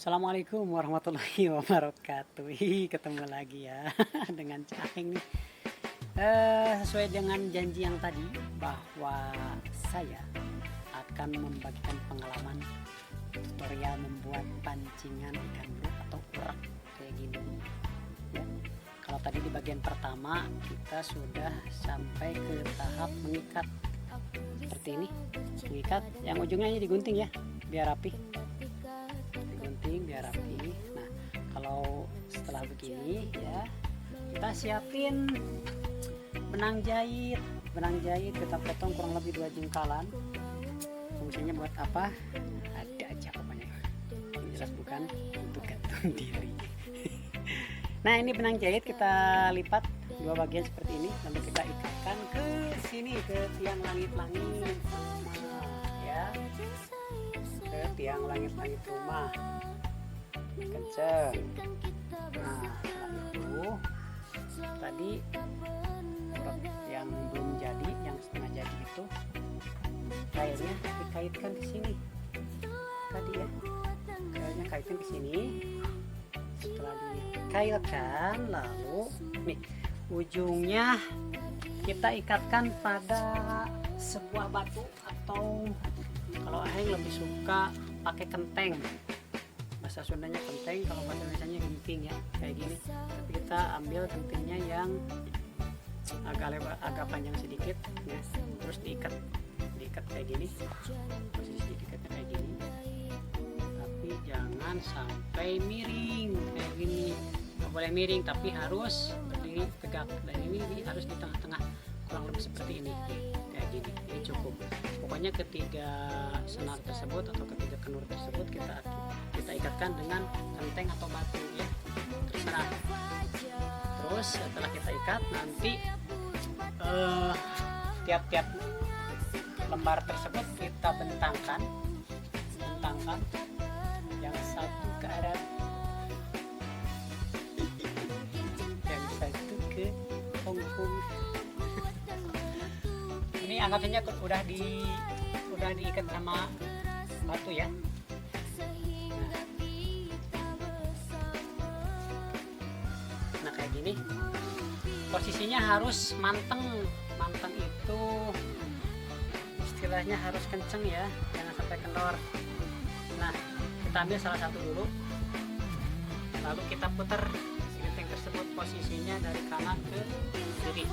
Assalamualaikum warahmatullahi wabarakatuh. Ketemu lagi ya dengan Caheng nih. Sesuai dengan janji yang tadi bahwa saya akan membagikan pengalaman tutorial membuat pancingan ikan bruk atau urak kayak gini. Ya. Kalau tadi di bagian pertama kita sudah sampai ke tahap mengikat seperti ini, mengikat yang ujungnya digunting ya biar rapi. Biar rapi. Nah, kalau setelah begini ya, kita siapin benang jahit. Benang jahit kita potong kurang lebih 2 jengkalan. Fungsinya buat apa? Ada aja pokoknya. Yang jelas bukan untuk gantung diri. Nah, ini benang jahit kita lipat 2 bagian seperti ini, lalu kita ikatkan ke sini, ke tiang langit-langit. Ya. Ke tiang langit-langit rumah. Kenceng. Nah, setelah itu tadi yang belum jadi, yang setengah jadi itu kainnya dikaitkan ke sini tadi ya, kainnya kaitkan ke sini. Setelah dikaitkan, lalu nih ujungnya kita ikatkan pada sebuah batu, atau kalau Aheng lebih suka pakai kenteng. Bahasa Sundanya kenteng, kalau bahasa Indonesianya genting ya, kayak gini. Tapi kita ambil gentingnya yang agak lebar, agak panjang sedikit ya. Terus diikat kayak gini, posisi diikatnya kayak gini, tapi jangan sampai miring kayak gini. Nggak boleh miring, tapi harus berdiri tegak, dan ini harus di tengah-tengah, kurang lebih seperti ini kayak gini. Ini cukup. Pokoknya ketiga senar tersebut atau ketiga kenur tersebut kita ikatkan dengan kenteng atau batu ya, terserah. Terus setelah kita ikat, nanti tiap-tiap lembar tersebut kita bentangkan yang satu ke arah, yang satu ke punggung. Ini anggapnya udah diikat sama batu ya. Nah kayak gini, posisinya harus manteng itu istilahnya harus kenceng ya, jangan sampai kendor. Nah, kita ambil salah satu dulu, lalu kita putar si genteng tersebut posisinya dari kanan ke kiri.